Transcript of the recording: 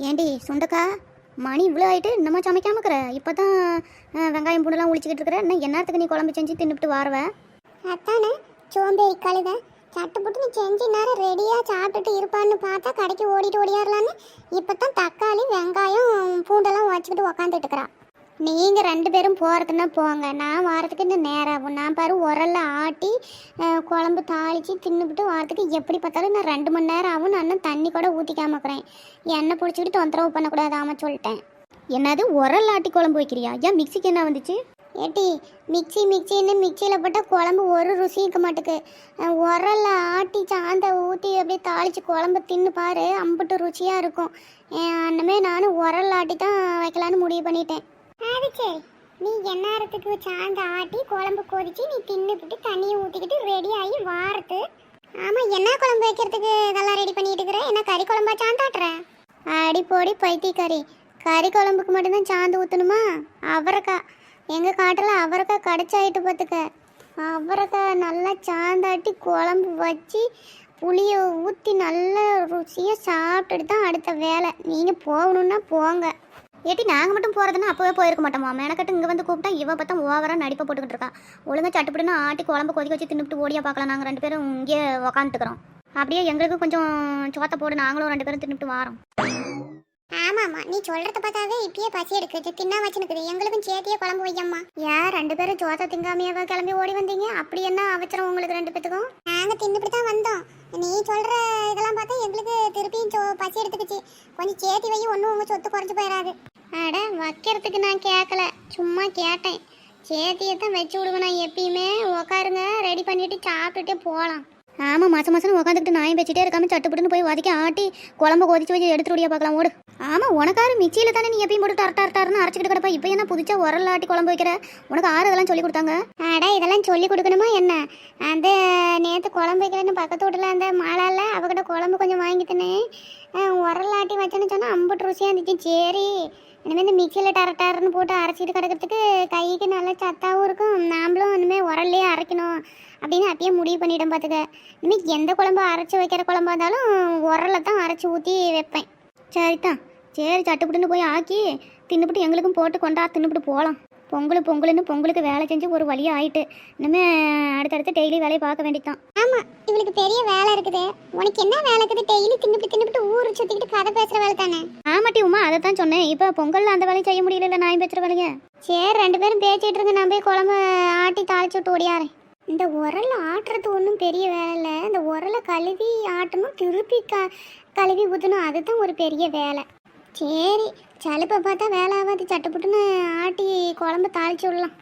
ஏண்டி சுண்டக்கா, மணி இவ்வளோ ஆகிட்டு இன்னமா சமைக்காமக்கிற? இப்போ தான் வெங்காயம் பூண்டெல்லாம் உளிச்சிக்கிட்டு இருக்கிற. இன்னும் என்னத்துக்கு நீ குழம்பு செஞ்சு தின்னுபிட்டு வாரவ? அத்தானே சோம்பேறி கழுத சட்டு புட்டு நீ செஞ்சு நேரம் ரெடியாக சாப்பிட்டுட்டு இருப்பான்னு பார்த்தா கடைக்கு ஓடிட்டு ஓடியாரலான்னு இப்போ தான் தக்காளி வெங்காயம் பூண்டெல்லாம் வச்சுக்கிட்டு உக்காந்துட்டு இருக்கிறா. நீங்கள் 2 பேரும் போகிறதுன்னா போங்க, நான் வாரத்துக்கு இன்னும் நேரம் ஆகும். நான் பாரு உரல்ல ஆட்டி குழம்பு தாளித்து தின்னுபிட்டு வாரத்துக்கு எப்படி பார்த்தாலும் நான் 2 மணி நேரம் ஆகும். நான் இன்னும் தண்ணி கூட ஊற்றிக்காமக்கிறேன். எண்ணெய் பிடிச்சிக்கிட்டு தொந்தரவு பண்ணக்கூடாது. ஆமாம் சொல்லிட்டேன். என்னது உரல் ஆட்டி குழம்பு வைக்கிறியா? ஏன் மிக்சிக்கு என்ன வந்துச்சு? ஏட்டி மிக்சின்னு மிக்சியில் போட்டால் குழம்பு ஒரு ருசி இருக்க மாட்டுக்கு. உரல்ல ஆட்டி சாந்த ஊற்றி அப்படியே தாளித்து குழம்பு தின்னு பாரு, அம்புட்டு ருச்சியாக இருக்கும். அந்தமே நானும் உரல் ஆட்டி தான் வைக்கலான்னு முடிவு பண்ணிட்டேன். அது சரி, நீ எந்நேரத்துக்கு சாந்த ஆட்டி குழம்பு கொதிச்சு நீ தின்னுபிட்டு தண்ணியை ஊற்றிக்கிட்டு ரெடி ஆகி வாரத்து. ஆமாம், என்ன குழம்பு வைக்கிறதுக்கு இதெல்லாம் ரெடி பண்ணிட்டு இருக்கிற? என்ன கறி குழம்பா சாந்தாட்டுற? அடி போடி பைத்தியக்காரி, கறி குழம்புக்கு மட்டும்தான் சாந்து ஊற்றணுமா? அவரைக்காய் எங்கள் காட்டில் அவரைக்காய் கடைச்சாயிட்டு பார்த்துக்க. அவரைக்காய் நல்லா சாந்தாட்டி குழம்பு வச்சு புளியை ஊற்றி நல்லா ருசியாக சாப்பிட்டுட்டு தான் அடுத்த வேலை. நீங்கள் போகணுன்னா போங்க. ஏட்டி நாங்கள் மட்டும் போகிறதுன்னா அப்போவே போயிருக்க மாட்டோமா? மெனக்கட்டு இங்கே வந்து கூப்பிட்டா இவ பார்த்தா ஓவராக நடிப்பை போட்டுக்கிட்டு இருக்கா. ஒழுங்காக சட்டுப்பட்டுன்னு ஆட்டி குழம்பு கொதிக்க வச்சு தின்னுபிட்டு ஓடியா பார்க்கலாம். நாங்கள் 2 பேரும் இங்கே உக்காந்துக்கிறோம். அப்படியே எங்களுக்கு கொஞ்சம் சோத்தை போடு, நாங்களும் 2 பேரும் தின்னுபிட்டு வாரோம். ஆமாம்மா, நீ சொல்கிறத பார்த்தாவே இப்பயே பசி எடுக்குது, தின்னா வச்சுனுக்குது. எங்களுக்கும் சேர்த்தியே குழம்பு வையம்மா. யார் 2 பேரும் சோத்தை திங்காமையாவா கிளம்பி ஓடி வந்தீங்க? அப்படி என்ன அவசரம் உங்களுக்கு 2 பேத்துக்கும்? நாங்கள் தின்னுபிட்டு தான் வந்தோம். நீ சொல்கிற இதெல்லாம் பார்த்தா எங்களுக்கு திருப்பியும் பசி எடுத்துக்குச்சு. கொஞ்சம் சேர்த்தி வை, ஒன்றும் உங்கள் சொத்து குறைஞ்சி போயிடாது. அட வைக்கிறதுக்கு நான் கேட்கல, சும்மா கேட்டேன். சேர்த்தியை தான் வச்சு விடுவேன். நான் எப்பயுமே உக்காருங்க, ரெடி பண்ணிட்டு சாப்பிட்டுட்டே போகலாம். ஆமாம், மாதம் உட்காந்துக்கிட்டு நாயம் வச்சுட்டே இருக்காமல் சட்டுப்பட்டுன்னு போய் வதக்கி ஆட்டி குழம்பு கொதிச்சு வச்சு எடுத்துட்டு ஓடியா பார்க்கலாம். ஓடு. ஆமாம், உனக்காரு மிக்சியில் தானே நீ எப்பயும் போட்டு டர்டார்னு அரைச்சிக்கிட்டு கிடப்பா. இப்போ என்ன புதுச்சா உரல் ஆட்டி குழம்பு வைக்கிற? உனக்கு ஆறு இதெல்லாம் சொல்லி கொடுத்தாங்க? அட இதெல்லாம் சொல்லி கொடுக்கணுமா என்ன? அந்த நேற்று குழம்பு வைக்கிறேன்னு பக்கத்து வீட்டில் அந்த மாலால அவகிட்ட குழம்பு கொஞ்சம் வாங்கி தின்னேன். உரல் ஆட்டி வச்சேன்னு சொன்னால் அம்புட்டு ருசியாக இருந்துச்சு. சரி, இனிமேல் இந்த மிக்சியில் டர்டார்னு போட்டு அரைச்சிட்டு கிடக்கிறதுக்கு கைக்கு நல்லா சத்தாகவும் இருக்கும். நாமளும் இனிமேல் உரல்லையே அரைக்கணும் அப்படின்னு அப்பயே முடிவு பண்ணிட்டேன் பார்த்துக்க. இனிமேல் எந்த குழம்பு அரைச்சி வைக்கிற குழம்பா இருந்தாலும் உரலை தான் அரைச்சி ஊற்றி வைப்பேன். சரிதான், சரி சட்டுப்புட்டுன்னு போய் ஆக்கி தின்னுபிட்டு எங்களுக்கும் போட்டு கொண்டா தின்னுபிட்டு போகலாம். பொங்கலுன்னு பொங்கலுக்கு வேலை செஞ்சு ஒரு வழியாக ஆயிட்டு. இனிமேல் அடுத்தடுத்து டெய்லி வேலையை பார்க்க வேண்டியதான். ஆமாம், இவளுக்கு பெரிய வேலை இருக்குது. உனக்கு என்ன வேலை இருக்குது? டெய்லி தின்னுபிட்டு ஊர் சுற்றிக்கிட்டு கதை பேசுகிற வேலை தானே. ஆமாட்டி உமா, அதை தான் சொன்னேன். இப்போ பொங்கலில் அந்த வேலையை செய்ய முடியல, நான் பேசுகிற வேலையை. சரி, 2 பேரும் பேசிகிட்டு இருங்க, நான் போய் குழம்பு ஆட்டி தாளிச்சு விட்டு ஓடியாரேன். இந்த உரலை ஆட்டுறது ஒன்றும் பெரிய வேலை இல்லை. இந்த உரலை கழுவி ஆட்டணும், திருப்பி கழுவி ஊற்றணும், அதுதான் ஒரு பெரிய வேலை. சரி, சலுப்பை பார்த்தா வேலை ஆகாது, சட்டுப்புட்டுன்னு ஆட்டி குழம்பு தாளிச்சு விடலாம்.